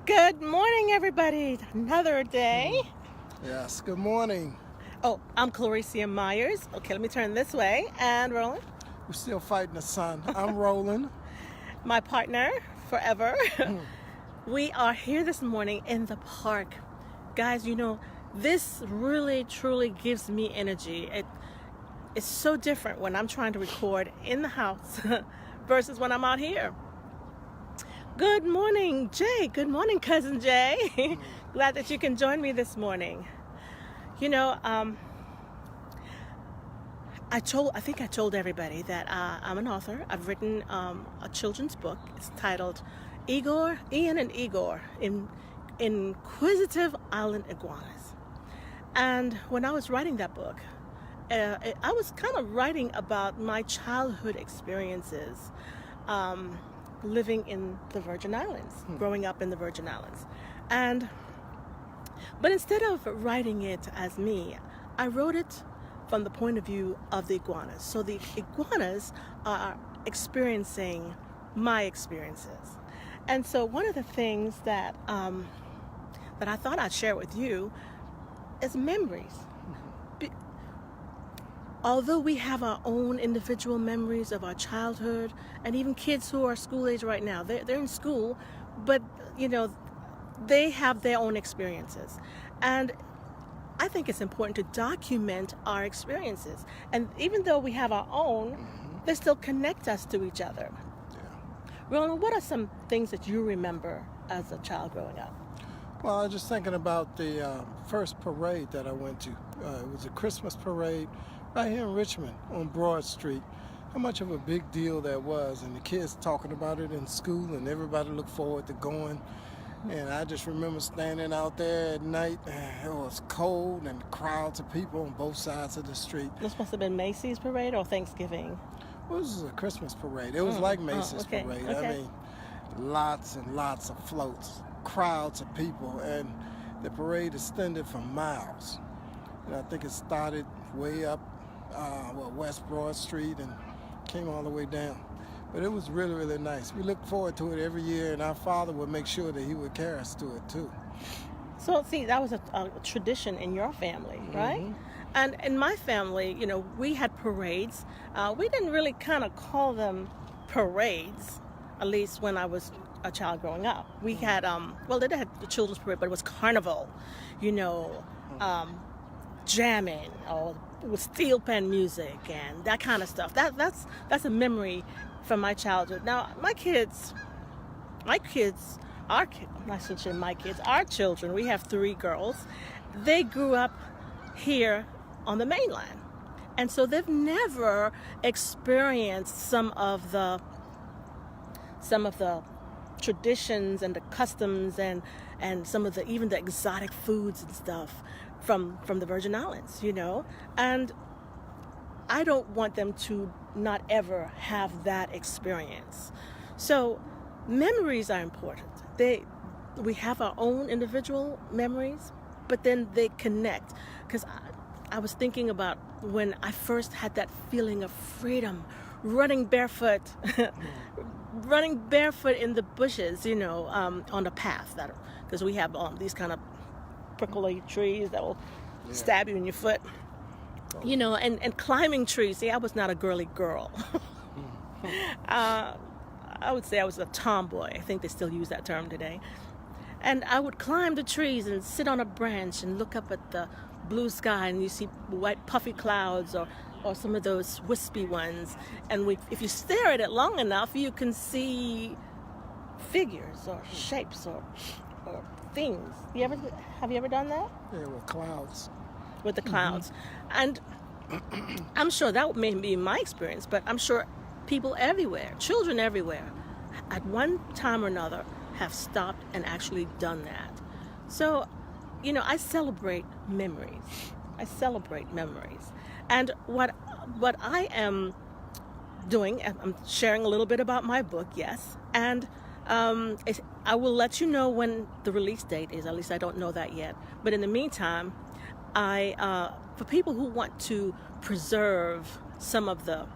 Good morning, everybody. Another day. Yes, good morning. Oh, I'm Recie Myers. Okay, let me turn this way. And Roland, We're still fighting the sun. I'm Roland. my partner forever. We are here this morning in the park. Guys, this really, truly gives me energy. It's so different when I'm trying to record in the house versus when I'm out here. Good morning, Jay. Good morning, Cousin Jay. Glad that you can join me this morning. I think I told everybody that I'm an author. I've written a children's book. It's titled Ian and Igor in Inquisitive Island Iguanas. And when I was writing that book, I was kind of writing about my childhood experiences living in the Virgin Islands, growing up in the Virgin Islands. But instead of writing it as me, I wrote it from the point of view of the iguanas. So the iguanas are experiencing my experiences. And so one of the things that I thought I'd share with you is memories. Although we have our own individual memories of our childhood, and even kids who are school age right now, they're in school, but they have their own experiences. And I think it's important to document our experiences. And even though we have our own, they still connect us to each other. Yeah. Roland, what are some things that you remember as a child growing up? Well, I was just thinking about the first parade that I went to. It was a Christmas parade right here in Richmond on Broad Street. How much of a big deal that was, and the kids talking about it in school, and everybody looked forward to going. And I just remember standing out there at night. It was cold and crowds of people on both sides of the street. This must have been Macy's parade or Thanksgiving? Well, this was a Christmas parade. It was like Macy's parade. Okay. I mean, lots and lots of floats, crowds of people, and the parade extended for miles. And I think it started way up West Broad Street and came all the way down. But it was really, really nice. We looked forward to it every year, and our father would make sure that he would carry us to it too. So, see, that was a tradition in your family, right? Mm-hmm. And in my family, we had parades. We didn't really kind of call them parades, at least when I was a child growing up. We had, they had the children's parade, but it was carnival, jamming, or with steel pan music and that kind of stuff. That's a memory from my childhood. Now, our children, we have 3 girls. They grew up here on the mainland. And so they've never experienced some of the traditions and the customs and some of even the exotic foods and stuff from the Virgin Islands, And I don't want them to not ever have that experience. So memories are important. We have our own individual memories, but then they connect. Because I was thinking about when I first had that feeling of freedom, running barefoot in the bushes, on the path, because we have these kind of prickly trees that will stab you in your foot. And climbing trees. See, I was not a girly girl. I would say I was a tomboy. I think they still use that term today. And I would climb the trees and sit on a branch and look up at the blue sky, and you see white puffy clouds or some of those wispy ones. And if you stare at it long enough, you can see figures or shapes or things. Have you ever done that? Yeah, with clouds. With the clouds. And I'm sure that may be my experience, but I'm sure people everywhere, children everywhere, at one time or another have stopped and actually done that. So, I celebrate memories. And what I am doing, I'm sharing a little bit about my book, yes, and I will let you know when the release date is. At least I don't know that yet. But in the meantime, for people who want to preserve some of their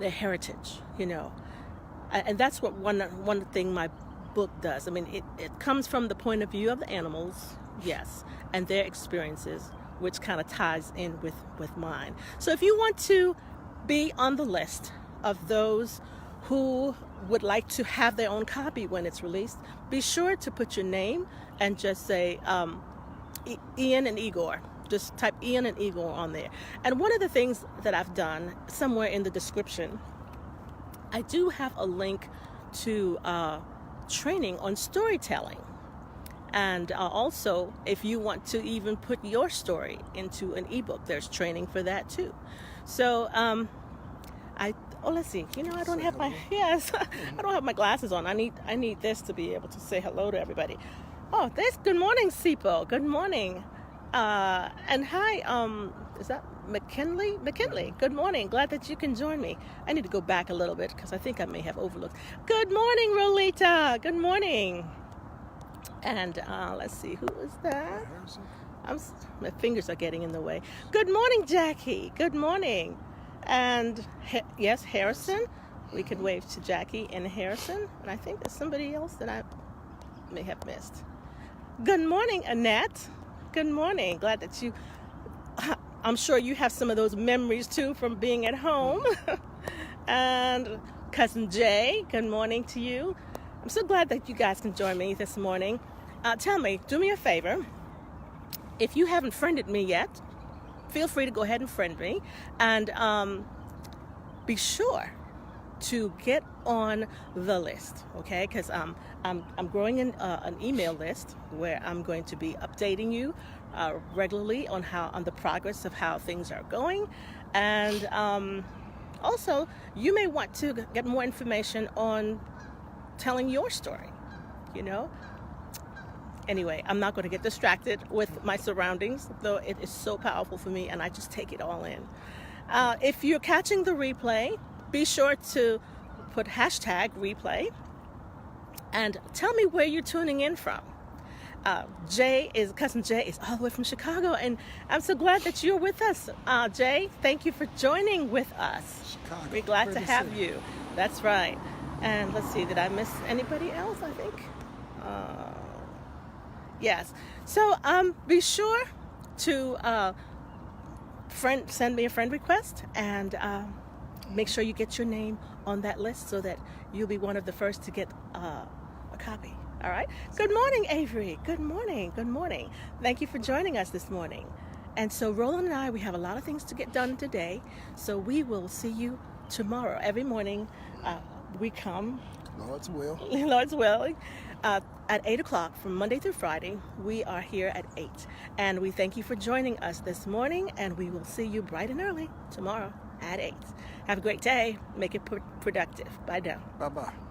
heritage, and that's what one thing my book does. I mean, it comes from the point of view of the animals, yes, and their experiences, which kind of ties in with mine. So if you want to be on the list of those who would like to have their own copy when it's released, be sure to put your name and just say Ian and Igor. Just type Ian and Igor on there. And one of the things that I've done, somewhere in the description, I do have a link to training on storytelling. And also, if you want to even put your story into an ebook, there's training for that too. So let's see. You know, I don't have my I don't have my glasses on. I need this to be able to say hello to everybody. Oh, good morning, Sipo. Good morning. And hi, is that McKinley? McKinley, good morning. Glad that you can join me. I need to go back a little bit because I think I may have overlooked. Good morning, Rolita. Good morning. And let's see, who is that? My fingers are getting in the way. Good morning, Jackie. Good morning. And yes, Harrison. We could wave to Jackie and Harrison. And I think there's somebody else that I may have missed. Good morning, Annette. Good morning. Glad that I'm sure you have some of those memories too from being at home. And Cousin Jay, good morning to you. I'm so glad that you guys can join me this morning. Tell me, do me a favor. If you haven't friended me yet, feel free to go ahead and friend me. And be sure to get on the list, okay? Because I'm growing an email list where I'm going to be updating you regularly on the progress of how things are going. And also, you may want to get more information on telling your story, you know? Anyway, I'm not going to get distracted with my surroundings, though it is so powerful for me and I just take it all in. If you're catching the replay, be sure to put hashtag replay and tell me where you're tuning in from. Cousin Jay is all the way from Chicago, and I'm so glad that you're with us. Jay, thank you for joining with us. Chicago. We're glad to have you. That's right. And let's see, did I miss anybody else, I think? Yes. So be sure to send me a friend request and make sure you get your name on that list so that you'll be one of the first to get a copy. All right. Good morning, Avery. Good morning. Good morning. Thank you for joining us this morning. And so Roland and I, we have a lot of things to get done today. So we will see you tomorrow. Every morning we come. Lord's will. Lord's will. At 8 o'clock from Monday through Friday. We are here at 8. And we thank you for joining us this morning. And we will see you bright and early tomorrow at 8. Have a great day. Make it productive. Bye now. Bye-bye.